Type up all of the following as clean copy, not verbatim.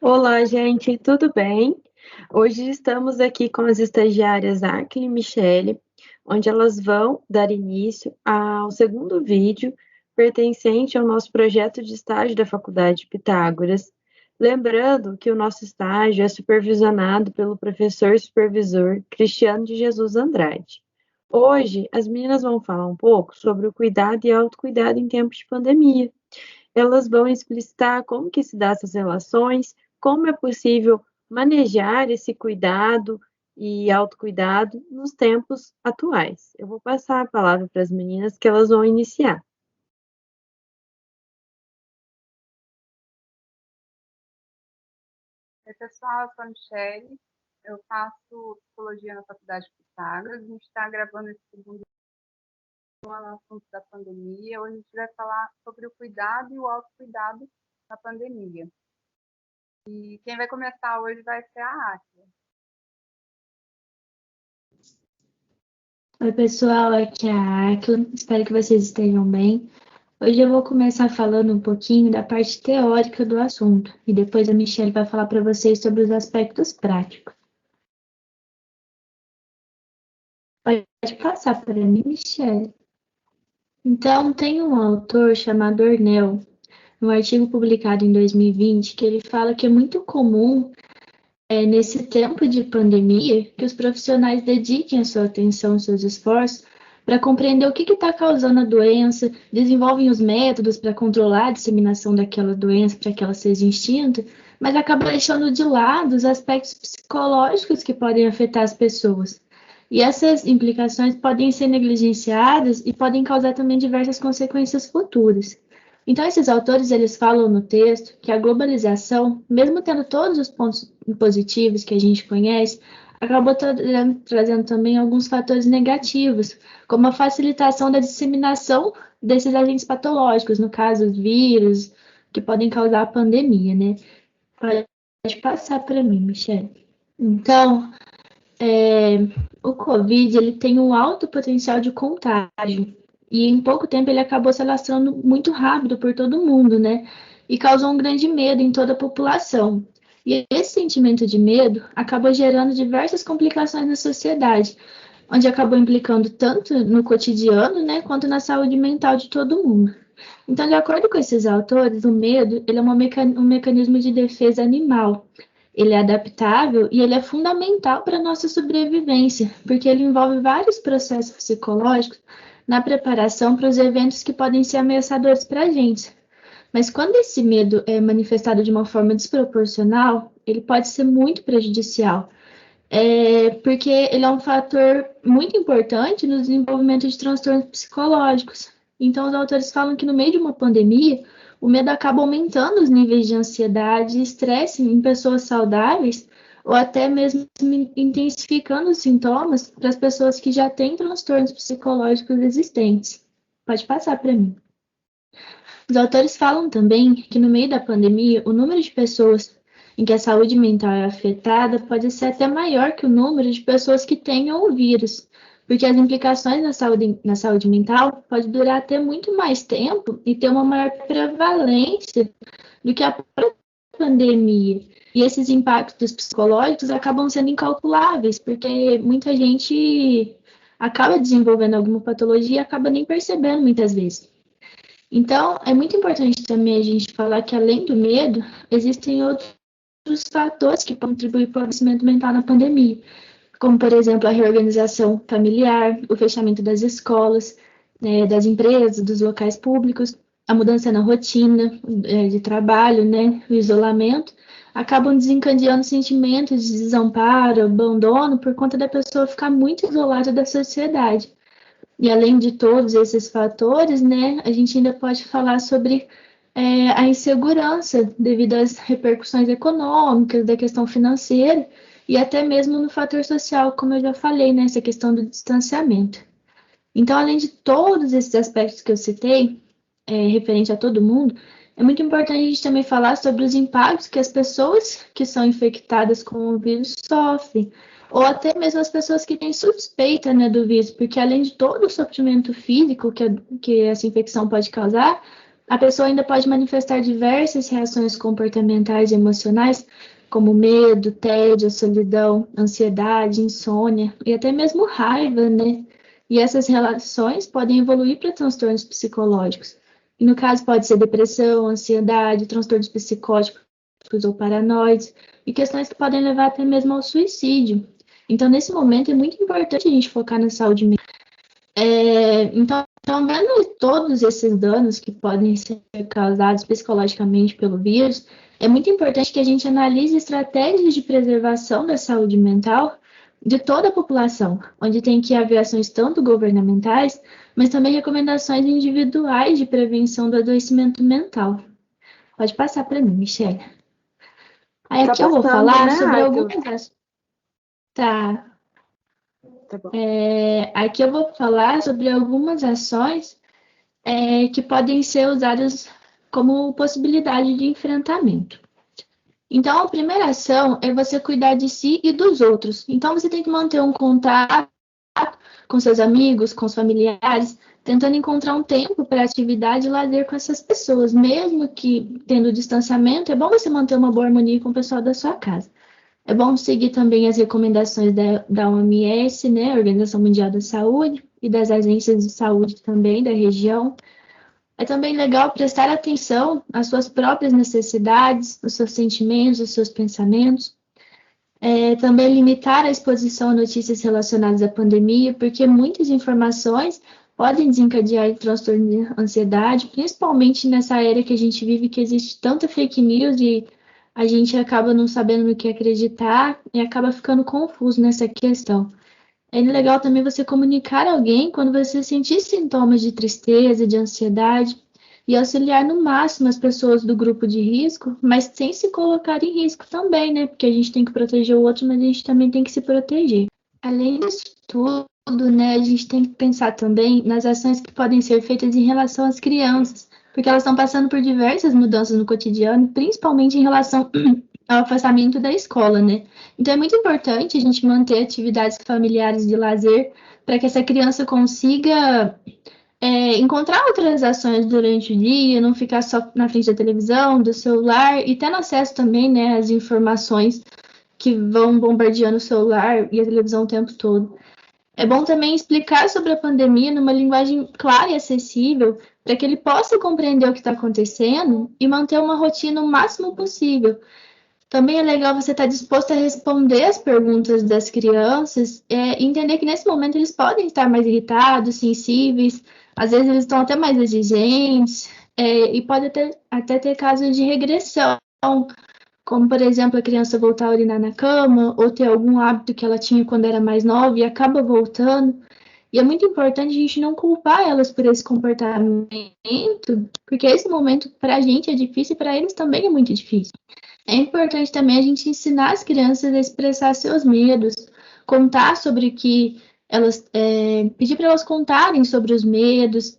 Olá, gente, tudo bem? Hoje estamos aqui com as estagiárias Akli e Michele, onde elas vão dar início ao segundo vídeo pertencente ao nosso projeto de estágio da Faculdade Pitágoras. Lembrando que o nosso estágio é supervisionado pelo professor supervisor Cristiano de Jesus Andrade. Hoje, as meninas vão falar um pouco sobre o cuidado e autocuidado em tempos de pandemia. Elas vão explicitar como que se dá essas relações, como é possível manejar esse cuidado e autocuidado nos tempos atuais. Eu vou passar a palavra para as meninas que elas vão iniciar. Oi, pessoal, eu sou a Michele, eu faço psicologia na Faculdade Pitágoras. A gente está gravando esse segundo no assunto da pandemia. Hoje a gente vai falar sobre o cuidado e o autocuidado na pandemia. E quem vai começar hoje vai ser a Áquila. Oi, pessoal, aqui é a Akla. Espero que vocês estejam bem. Hoje eu vou começar falando um pouquinho da parte teórica do assunto e depois a Michelle vai falar para vocês sobre os aspectos práticos. Pode passar para mim, Michelle. Então, tem um autor chamado Ornell, um artigo publicado em 2020, que ele fala que é muito comum, nesse tempo de pandemia, que os profissionais dediquem a sua atenção, seus esforços, para compreender o que está causando a doença, desenvolvem os métodos para controlar a disseminação daquela doença, para que ela seja extinta, mas acaba deixando de lado os aspectos psicológicos que podem afetar as pessoas. E essas implicações podem ser negligenciadas e podem causar também diversas consequências futuras. Então, esses autores, eles falam no texto que a globalização, mesmo tendo todos os pontos positivos que a gente conhece, acabou trazendo também alguns fatores negativos, como a facilitação da disseminação desses agentes patológicos, no caso, os vírus, que podem causar a pandemia, né? Pode passar para mim, Michelle. Então, o Covid, ele tem um alto potencial de contágio, e em pouco tempo ele acabou se alastrando muito rápido por todo mundo, né? E causou um grande medo em toda a população. E esse sentimento de medo acabou gerando diversas complicações na sociedade, onde acabou implicando tanto no cotidiano, né, quanto na saúde mental de todo mundo. Então, de acordo com esses autores, o medo ele é um mecanismo de defesa animal. Ele é adaptável e ele é fundamental para a nossa sobrevivência, porque ele envolve vários processos psicológicos na preparação para os eventos que podem ser ameaçadores para a gente. Mas quando esse medo é manifestado de uma forma desproporcional, ele pode ser muito prejudicial, porque ele é um fator muito importante no desenvolvimento de transtornos psicológicos. Então, os autores falam que no meio de uma pandemia, o medo acaba aumentando os níveis de ansiedade e estresse em pessoas saudáveis, ou até mesmo intensificando os sintomas para as pessoas que já têm transtornos psicológicos existentes. Pode passar para mim. Os autores falam também que no meio da pandemia, o número de pessoas em que a saúde mental é afetada pode ser até maior que o número de pessoas que tenham o vírus, porque as implicações na saúde mental podem durar até muito mais tempo e ter uma maior prevalência do que a própria pandemia. E esses impactos psicológicos acabam sendo incalculáveis, porque muita gente acaba desenvolvendo alguma patologia e acaba nem percebendo muitas vezes. Então, é muito importante também a gente falar que, além do medo, existem outros fatores que contribuem para o adoecimento mental na pandemia, como, por exemplo, a reorganização familiar, o fechamento das escolas, né, das empresas, dos locais públicos, a mudança na rotina de trabalho, né, o isolamento, acabam desencadeando sentimentos de desamparo, abandono, por conta da pessoa ficar muito isolada da sociedade. E além de todos esses fatores, né, a gente ainda pode falar sobre a insegurança devido às repercussões econômicas, da questão financeira e até mesmo no fator social, como eu já falei, né, essa questão do distanciamento. Então, além de todos esses aspectos que eu citei, referente a todo mundo, é muito importante a gente também falar sobre os impactos que as pessoas que são infectadas com o vírus sofrem, ou até mesmo as pessoas que têm suspeita, né, do vírus, porque além de todo o sofrimento físico que essa infecção pode causar, a pessoa ainda pode manifestar diversas reações comportamentais e emocionais, como medo, tédio, solidão, ansiedade, insônia e até mesmo raiva, né? E essas relações podem evoluir para transtornos psicológicos. E no caso pode ser depressão, ansiedade, transtornos psicóticos ou paranoides, e questões que podem levar até mesmo ao suicídio. Então, nesse momento, é muito importante a gente focar na saúde mental. Então, vendo todos esses danos que podem ser causados psicologicamente pelo vírus, é muito importante que a gente analise estratégias de preservação da saúde mental de toda a população, onde tem que haver ações tanto governamentais, mas também recomendações individuais de prevenção do adoecimento mental. Pode passar para mim, Michelle. Aí Tá aqui eu vou passando, falar né, sobre Raquel? algumas. Tá. Tá bom. Aqui eu vou falar sobre algumas ações que podem ser usadas como possibilidade de enfrentamento. Então, a primeira ação é você cuidar de si e dos outros. Então, você tem que manter um contato com seus amigos, com os familiares, tentando encontrar um tempo para atividade e lazer com essas pessoas. Mesmo que tendo distanciamento, é bom você manter uma boa harmonia com o pessoal da sua casa. É bom seguir também as recomendações da OMS, né, Organização Mundial da Saúde, e das agências de saúde também da região. É também legal prestar atenção às suas próprias necessidades, os seus sentimentos, os seus pensamentos. Também limitar a exposição a notícias relacionadas à pandemia, porque muitas informações podem desencadear transtorno de ansiedade, principalmente nessa era que a gente vive, que existe tanta fake news e a gente acaba não sabendo no que acreditar e acaba ficando confuso nessa questão. É legal também você comunicar a alguém quando você sentir sintomas de tristeza, de ansiedade, e auxiliar no máximo as pessoas do grupo de risco, mas sem se colocar em risco também, né? Porque a gente tem que proteger o outro, mas a gente também tem que se proteger. Além disso tudo, né, a gente tem que pensar também nas ações que podem ser feitas em relação às crianças, porque elas estão passando por diversas mudanças no cotidiano, principalmente em relação ao afastamento da escola, né? Então é muito importante a gente manter atividades familiares de lazer para que essa criança consiga encontrar outras ações durante o dia, não ficar só na frente da televisão, do celular e tendo acesso também, né, às informações que vão bombardeando o celular e a televisão o tempo todo. É bom também explicar sobre a pandemia numa linguagem clara e acessível, para que ele possa compreender o que está acontecendo e manter uma rotina o máximo possível. Também é legal você estar disposto a responder as perguntas das crianças e entender que nesse momento eles podem estar mais irritados, sensíveis, às vezes eles estão até mais exigentes, e pode até ter casos de regressão, como, por exemplo, a criança voltar a urinar na cama ou ter algum hábito que ela tinha quando era mais nova e acaba voltando. E é muito importante a gente não culpar elas por esse comportamento, porque esse momento para a gente é difícil e para eles também é muito difícil. É importante também a gente ensinar as crianças a expressar seus medos, contar sobre o que elas, pedir para elas contarem sobre os medos,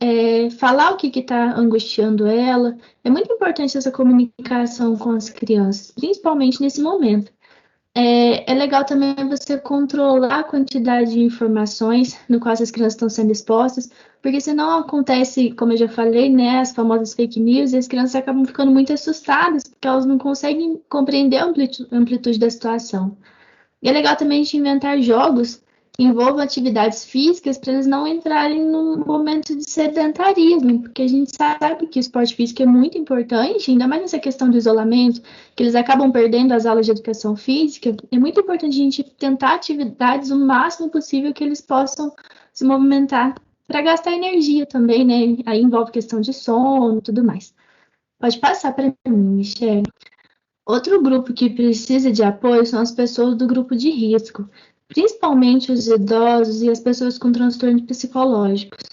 falar o que está angustiando ela. É muito importante essa comunicação com as crianças, principalmente nesse momento. É legal também você controlar a quantidade de informações no qual as crianças estão sendo expostas, porque senão acontece, como eu já falei, né, as famosas fake news, e as crianças acabam ficando muito assustadas, porque elas não conseguem compreender a amplitude da situação. E é legal também a gente inventar jogos que envolvam atividades físicas para eles não entrarem num momento de sedentarismo, porque a gente sabe que o esporte físico é muito importante, ainda mais nessa questão do isolamento, que eles acabam perdendo as aulas de educação física. É muito importante a gente tentar atividades o máximo possível que eles possam se movimentar para gastar energia também, né? Aí envolve questão de sono e tudo mais. Pode passar para mim, Michelle. Outro grupo que precisa de apoio são as pessoas do grupo de risco, principalmente os idosos e as pessoas com transtornos psicológicos.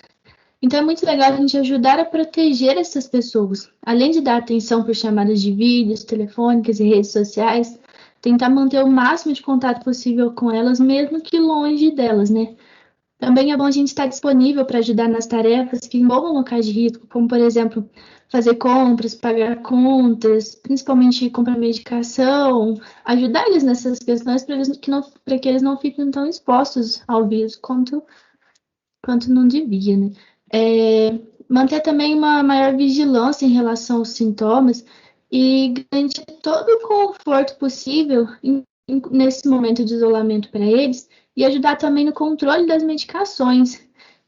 Então é muito legal a gente ajudar a proteger essas pessoas, além de dar atenção por chamadas de vídeos, telefônicas e redes sociais, tentar manter o máximo de contato possível com elas, mesmo que longe delas, né? Também é bom a gente estar disponível para ajudar nas tarefas que envolvam locais de risco, como, por exemplo, fazer compras, pagar contas, principalmente comprar medicação, ajudar eles nessas questões para que eles não fiquem tão expostos ao vírus quanto não devia, né? manter também uma maior vigilância em relação aos sintomas e garantir todo o conforto possível nesse momento de isolamento para eles e ajudar também no controle das medicações.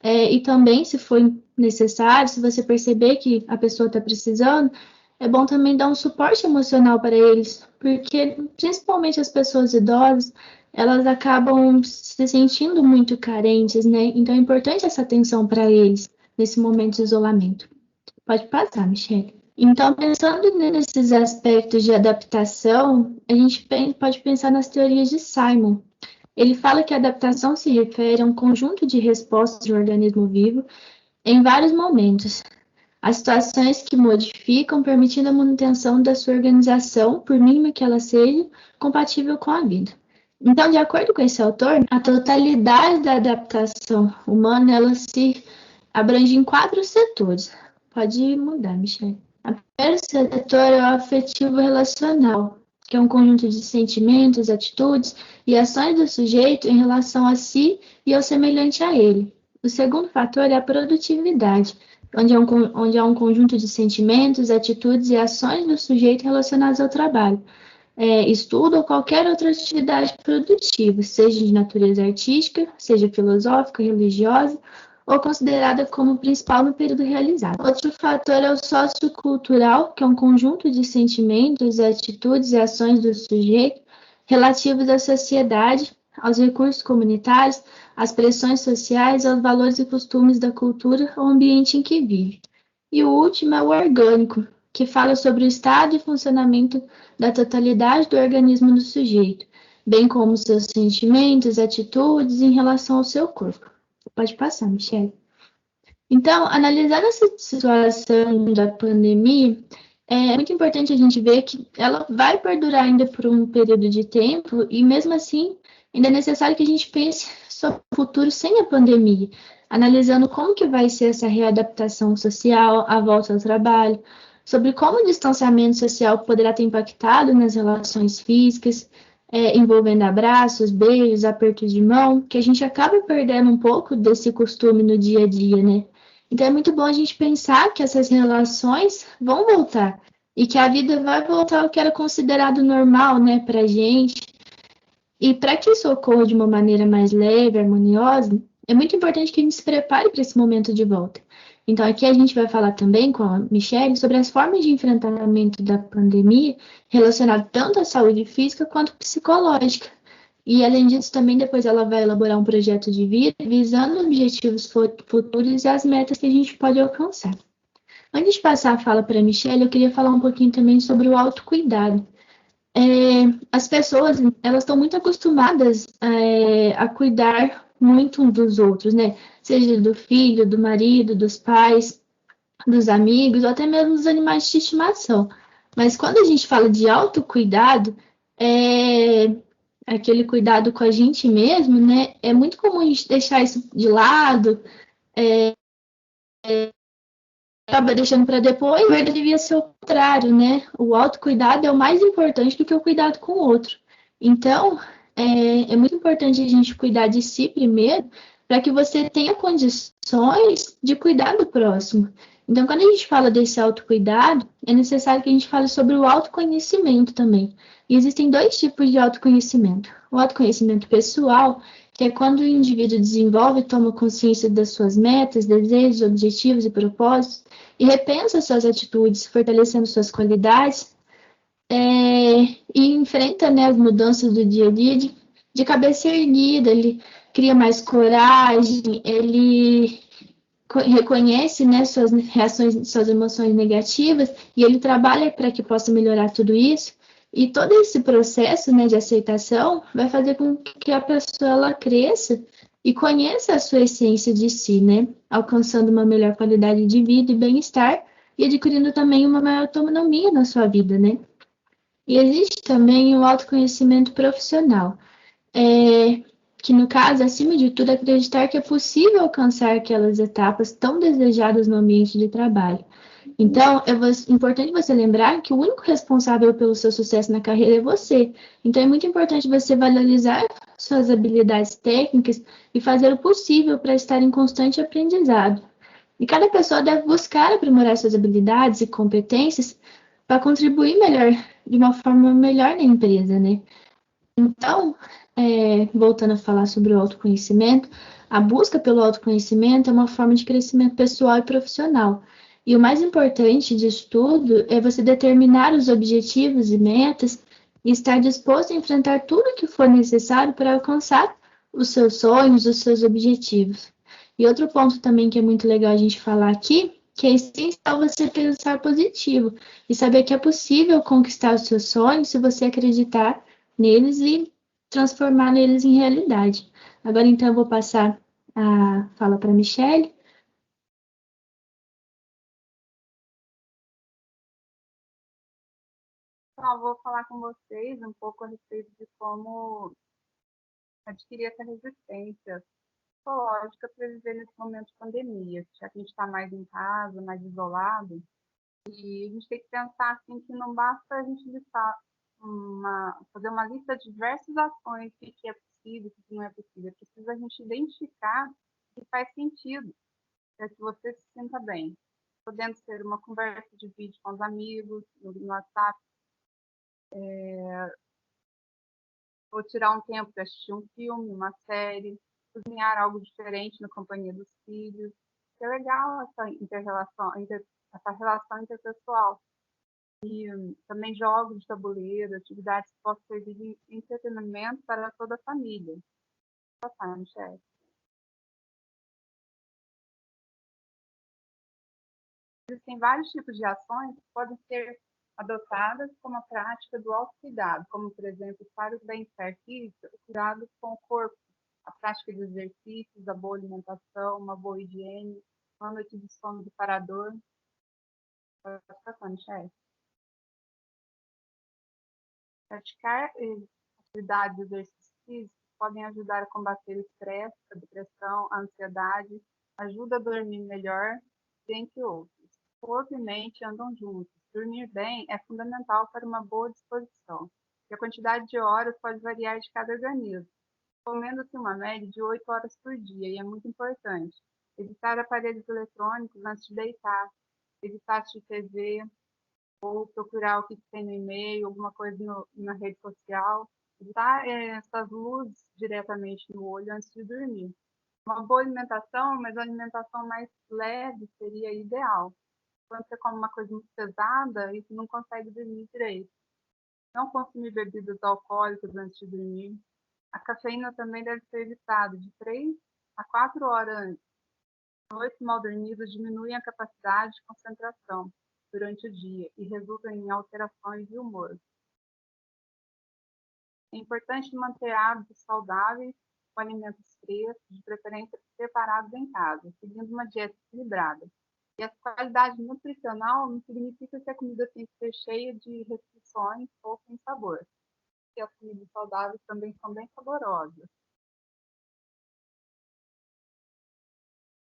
E também, se for necessário, se você perceber que a pessoa está precisando, é bom também dar um suporte emocional para eles, porque principalmente as pessoas idosas, elas acabam se sentindo muito carentes, né? Então é importante essa atenção para eles nesse momento de isolamento. Pode passar, Michelle. Então, pensando nesses aspectos de adaptação, a gente pode pensar nas teorias de Simon. Ele fala que a adaptação se refere a um conjunto de respostas do organismo vivo em vários momentos. As situações que modificam, permitindo a manutenção da sua organização, por mínima que ela seja, compatível com a vida. Então, de acordo com esse autor, a totalidade da adaptação humana, ela se abrange em 4 setores. Pode mudar, Michelle. O primeiro setor é o afetivo relacional, que é um conjunto de sentimentos, atitudes e ações do sujeito em relação a si e ao semelhante a ele. O segundo fator é a produtividade, onde há um conjunto de sentimentos, atitudes e ações do sujeito relacionados ao trabalho, estudo ou qualquer outra atividade produtiva, seja de natureza artística, seja filosófica, religiosa, ou considerada como principal no período realizado. Outro fator é o sociocultural, que é um conjunto de sentimentos, atitudes e ações do sujeito relativos à sociedade, aos recursos comunitários, às pressões sociais, aos valores e costumes da cultura ou ambiente em que vive. E o último é o orgânico, que fala sobre o estado e funcionamento da totalidade do organismo do sujeito, bem como seus sentimentos, atitudes em relação ao seu corpo. Pode passar, Michelle. Então, analisando essa situação da pandemia, é muito importante a gente ver que ela vai perdurar ainda por um período de tempo e, mesmo assim, ainda é necessário que a gente pense sobre o futuro sem a pandemia, analisando como que vai ser essa readaptação social, a volta ao trabalho, sobre como o distanciamento social poderá ter impactado nas relações físicas, envolvendo abraços, beijos, apertos de mão, que a gente acaba perdendo um pouco desse costume no dia a dia, né? Então é muito bom a gente pensar que essas relações vão voltar e que a vida vai voltar ao que era considerado normal, né, pra gente. E para que isso ocorra de uma maneira mais leve, harmoniosa, é muito importante que a gente se prepare para esse momento de volta. Então, aqui a gente vai falar também com a Michelle sobre as formas de enfrentamento da pandemia relacionado tanto à saúde física quanto psicológica. E, além disso, também depois ela vai elaborar um projeto de vida visando objetivos futuros e as metas que a gente pode alcançar. Antes de passar a fala para a Michelle, eu queria falar um pouquinho também sobre o autocuidado. As pessoas, elas estão muito acostumadas a cuidar muito uns dos outros, né? Seja do filho, do marido, dos pais, dos amigos, ou até mesmo dos animais de estimação. Mas quando a gente fala de autocuidado, aquele cuidado com a gente mesmo, né? É muito comum a gente deixar isso de lado, acaba deixando para depois, na verdade devia ser o contrário, né? O autocuidado é o mais importante do que o cuidado com o outro. Então, é muito importante a gente cuidar de si primeiro, para que você tenha condições de cuidar do próximo. Então, quando a gente fala desse autocuidado, é necessário que a gente fale sobre o autoconhecimento também. E existem 2 tipos de autoconhecimento. O autoconhecimento pessoal, que é quando o indivíduo desenvolve e toma consciência das suas metas, desejos, objetivos e propósitos, e repensa suas atitudes, fortalecendo suas qualidades, e enfrenta, né, as mudanças do dia a dia de cabeça erguida. Ele cria mais coragem, ele reconhece, né, suas reações, suas emoções negativas, e ele trabalha para que possa melhorar tudo isso. E todo esse processo, né, de aceitação vai fazer com que a pessoa ela cresça e conheça a sua essência de si, né, alcançando uma melhor qualidade de vida e bem-estar e adquirindo também uma maior autonomia na sua vida, né. E existe também o autoconhecimento profissional, que no caso, acima de tudo, acreditar que é possível alcançar aquelas etapas tão desejadas no ambiente de trabalho. Então, é importante você lembrar que o único responsável pelo seu sucesso na carreira é você. Então, é muito importante você valorizar suas habilidades técnicas e fazer o possível para estar em constante aprendizado. E cada pessoa deve buscar aprimorar suas habilidades e competências para contribuir melhor, de uma forma melhor na empresa, né? Então, voltando a falar sobre o autoconhecimento, a busca pelo autoconhecimento é uma forma de crescimento pessoal e profissional. E o mais importante disso tudo é você determinar os objetivos e metas e estar disposto a enfrentar tudo o que for necessário para alcançar os seus sonhos, os seus objetivos. E outro ponto também que é muito legal a gente falar aqui, que é essencial você pensar positivo e saber que é possível conquistar os seus sonhos se você acreditar neles e transformar neles em realidade. Agora, então, eu vou passar a fala para a Michelle. Então, eu vou falar com vocês um pouco a respeito de como adquirir essa resistência psicológica para viver nesse momento de pandemia, já que a gente está mais em casa, mais isolado, e a gente tem que pensar assim que não basta a gente listar fazer uma lista de diversas ações, o que é possível, o que não é possível. É preciso a gente identificar o que faz sentido, para que você se sinta bem. Podendo ser uma conversa de vídeo com os amigos, no WhatsApp, ou tirar um tempo para assistir um filme, uma série, cozinhar algo diferente na companhia dos filhos. É legal essa essa relação interpessoal. E também jogos de tabuleiro, atividades que possam servir de entretenimento para toda a família. Passar, Michelle. Existem vários tipos de ações que podem ser adotadas como a prática do autocuidado, como, por exemplo, para o bem-estar físico, o cuidado com o corpo, a prática de exercícios, a boa alimentação, uma boa higiene, uma noite de sono reparador. Praticar atividades de exercícios físicos podem ajudar a combater o estresse, a depressão, a ansiedade, ajuda a dormir melhor, dentre outros. Corpo e mente andam juntos. Dormir bem é fundamental para uma boa disposição. E a quantidade de horas pode variar de cada organismo. Recomenda-se uma média de 8 horas por dia, e é muito importante. Evitar aparelhos eletrônicos antes de deitar. Evitar assistir TV, ou procurar o que tem no e-mail, alguma coisa na rede social, evitar essas luzes diretamente no olho antes de dormir. Uma boa alimentação, mas a alimentação mais leve seria ideal. Quando você come uma coisa muito pesada, isso não consegue dormir direito. Não consumir bebidas alcoólicas antes de dormir. A cafeína também deve ser evitada de 3 a 4 horas antes. Noites mal dormidas diminuem a capacidade de concentração durante o dia e resultam em alterações de humor. É importante manter hábitos saudáveis com alimentos frescos, de preferência preparados em casa, seguindo uma dieta equilibrada. E a qualidade nutricional não significa que a comida tem que ser cheia de restrições ou sem sabor. E as comidas saudáveis também são bem saborosas.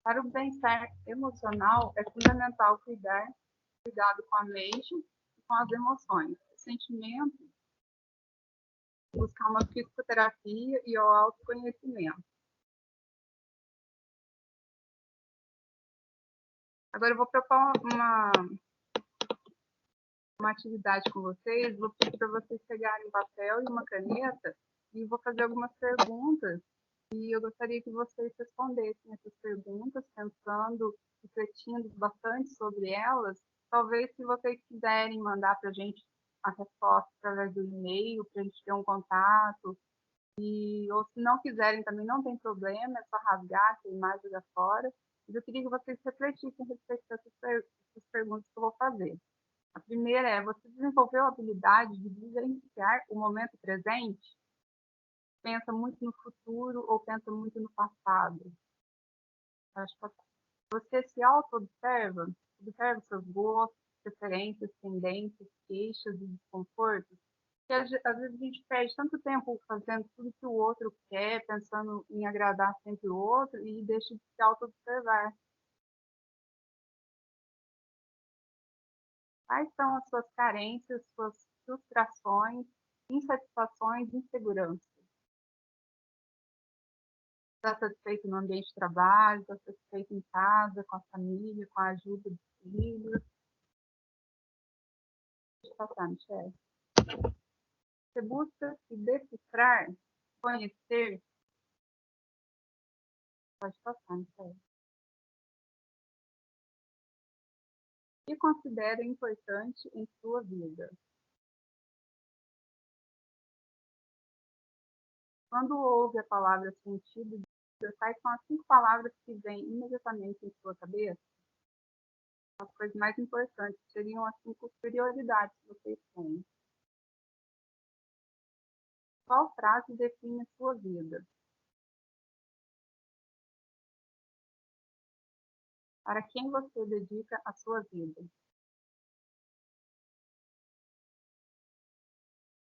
Para o bem-estar emocional, é fundamental cuidado com a mente e com as emoções. Os sentimentos, buscar uma psicoterapia e o autoconhecimento. Agora eu vou propor uma atividade com vocês, vou pedir para vocês pegarem um papel e uma caneta e vou fazer algumas perguntas e eu gostaria que vocês respondessem essas perguntas, pensando, refletindo bastante sobre elas. Talvez, se vocês quiserem mandar para a gente a resposta através do e-mail, para a gente ter um contato, ou se não quiserem também não tem problema, é só rasgar a imagem da fora. Mas eu queria que vocês refletissem a respeito dessas perguntas que eu vou fazer. A primeira é: você desenvolveu a habilidade de vivenciar o momento presente? Pensa muito no futuro ou pensa muito no passado? Acho que você se auto-observa, observa seus gostos, preferências, tendências, queixas e desconfortos. Porque às vezes a gente perde tanto tempo fazendo tudo que o outro quer, pensando em agradar sempre o outro e deixa de se auto-observar. Quais são as suas carências, suas frustrações, insatisfações e inseguranças? Está satisfeito no ambiente de trabalho, está satisfeito em casa, com a família, com a ajuda dos filhos. Deixa eu passar, Michele. Você busca se decifrar, conhecer. Pode passar, Michele. E considera importante em sua vida. Quando ouve a palavra sentido, quais são as 5 palavras que vêm imediatamente em sua cabeça? As coisas mais importantes seriam as 5 prioridades que vocês têm. Qual frase define a sua vida? Para quem você dedica a sua vida?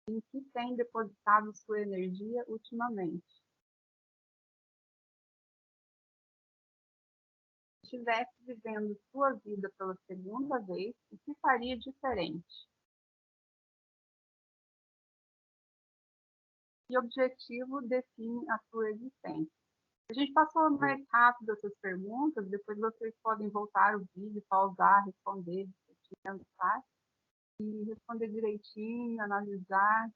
Em que tem depositado sua energia ultimamente? Se estivesse vivendo sua vida pela segunda vez, o que faria diferente? Que objetivo define a sua existência? A gente passou mais rápido essas perguntas, depois vocês podem voltar o vídeo, pausar, responder, pensar e responder direitinho, analisar.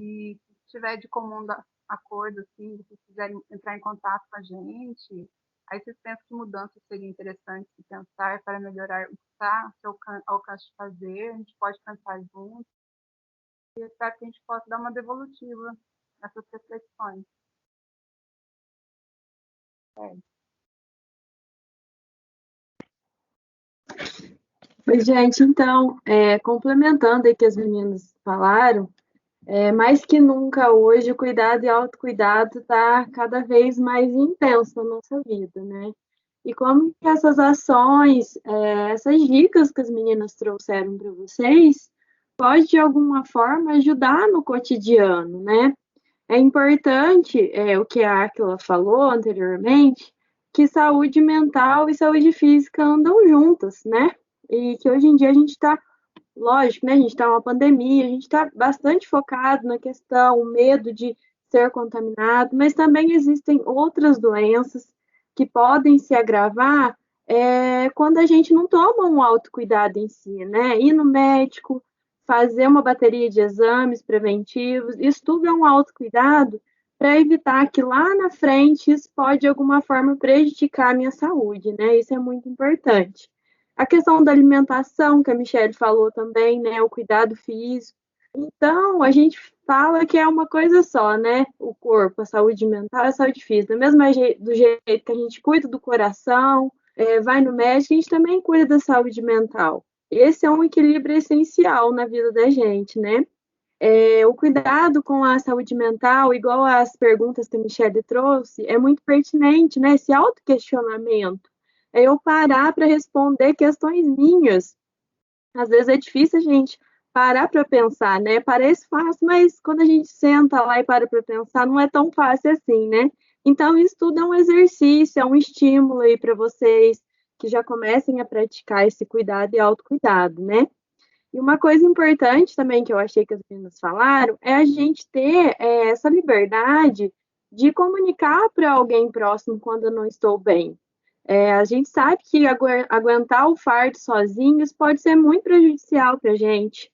E se tiver de comum acordo, assim, se quiserem entrar em contato com a gente, aí vocês pensam que mudanças seriam interessantes de pensar para melhorar o que está ao seu alcance de fazer, a gente pode pensar juntos. E eu espero que a gente possa dar uma devolutiva nessas reflexões. Oi, gente, então, complementando aí que as meninas falaram, mais que nunca hoje o cuidado e autocuidado está cada vez mais intenso na nossa vida, né? E como que essas ações, essas dicas que as meninas trouxeram para vocês, pode de alguma forma ajudar no cotidiano, né? É importante, o que a Aquila falou anteriormente, que saúde mental e saúde física andam juntas, né? E que hoje em dia a gente está, lógico, né? A gente está numa pandemia, a gente está bastante focado na questão, o medo de ser contaminado, mas também existem outras doenças que podem se agravar quando a gente não toma um autocuidado em si, né? Ir no médico, fazer uma bateria de exames preventivos, isso tudo é um autocuidado para evitar que lá na frente isso pode de alguma forma prejudicar a minha saúde, né? Isso é muito importante. A questão da alimentação, que a Michelle falou também, né? O cuidado físico. Então, a gente fala que é uma coisa só, né? O corpo, a saúde mental e a saúde física. Do jeito que a gente cuida do coração, vai no médico, a gente também cuida da saúde mental. Esse é um equilíbrio essencial na vida da gente, né? O cuidado com a saúde mental, igual as perguntas que a Michelle trouxe, é muito pertinente, né? Esse autoquestionamento. É eu parar para responder questões minhas. Às vezes é difícil a gente parar para pensar, né? Parece fácil, mas quando a gente senta lá e para pensar, não é tão fácil assim, né? Então, isso tudo é um exercício, é um estímulo aí para vocês que já comecem a praticar esse cuidado e autocuidado, né? E uma coisa importante também que eu achei que as meninas falaram é a gente ter essa liberdade de comunicar para alguém próximo quando eu não estou bem. A gente sabe que aguentar o fardo sozinhos pode ser muito prejudicial para a gente.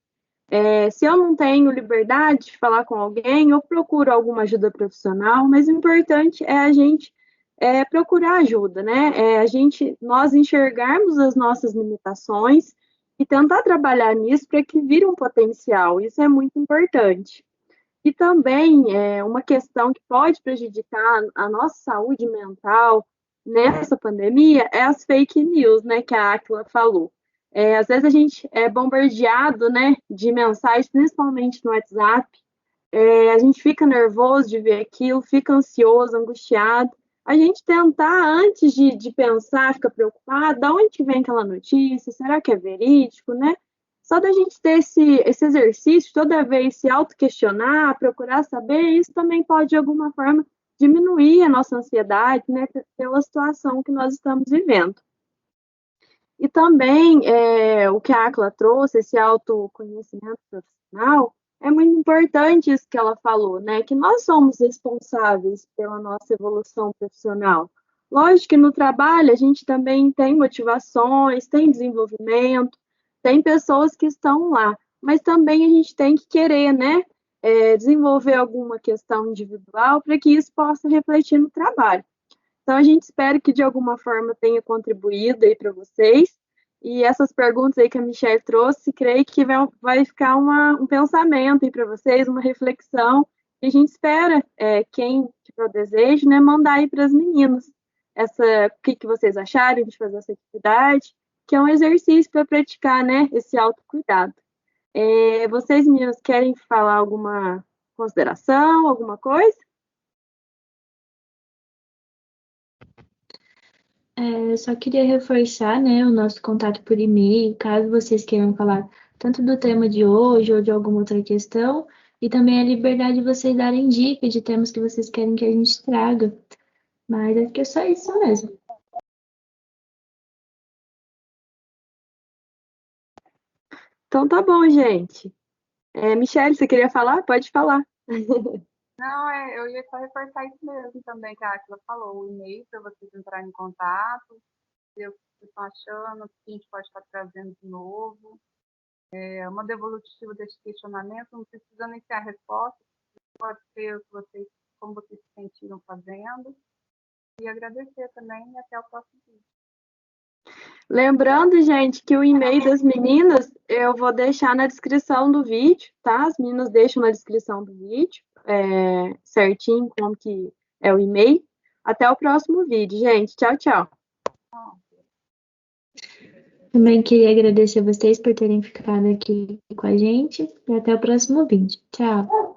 Se eu não tenho liberdade de falar com alguém, eu procuro alguma ajuda profissional, mas o importante é a gente procurar ajuda, né? Nós enxergarmos as nossas limitações e tentar trabalhar nisso para que vire um potencial. Isso é muito importante. E também uma questão que pode prejudicar a nossa saúde mental nessa pandemia é as fake news, né, que a Aquila falou. Às vezes a gente é bombardeado, né, de mensagens, principalmente no WhatsApp. A gente fica nervoso de ver aquilo, fica ansioso, angustiado. A gente tentar, antes de pensar, fica preocupado, de onde vem aquela notícia, será que é verídico, né? Só da gente ter esse exercício, toda vez se auto-questionar, procurar saber, isso também pode, de alguma forma, diminuir a nossa ansiedade, né, pela situação que nós estamos vivendo. E também, o que a Acla trouxe, esse autoconhecimento profissional, é muito importante isso que ela falou, né? Que nós somos responsáveis pela nossa evolução profissional. Lógico que no trabalho a gente também tem motivações, tem desenvolvimento, tem pessoas que estão lá, mas também a gente tem que querer, né? Desenvolver alguma questão individual para que isso possa refletir no trabalho. Então, a gente espera que de alguma forma tenha contribuído aí para vocês. E essas perguntas aí que a Michelle trouxe, creio que vai ficar um pensamento aí para vocês, uma reflexão. E a gente espera, quem tiver o desejo, né, mandar aí para as meninas o que vocês acharem de fazer essa atividade, que é um exercício para praticar, né, esse autocuidado. Vocês, meninas, querem falar alguma consideração, alguma coisa? Eu só queria reforçar, né, o nosso contato por e-mail, caso vocês queiram falar tanto do tema de hoje ou de alguma outra questão, e também a liberdade de vocês darem dicas de temas que vocês querem que a gente traga. Mas acho que é só isso mesmo. Então tá bom, gente. Michelle, você queria falar? Pode falar. Não, eu ia só reforçar isso mesmo também que a Aquila falou, o e-mail para vocês entrarem em contato, ver o que vocês estão achando, o que a gente pode estar trazendo de novo. Uma devolutiva desse questionamento, não precisa nem ter a resposta, pode ser o que vocês, como vocês se sentiram fazendo. E agradecer também e até o próximo vídeo. Lembrando, gente, que o e-mail das meninas eu vou deixar na descrição do vídeo, tá? As meninas deixam na descrição do vídeo, certinho como que é o e-mail. Até o próximo vídeo, gente. Tchau, tchau. Também queria agradecer a vocês por terem ficado aqui com a gente e até o próximo vídeo. Tchau!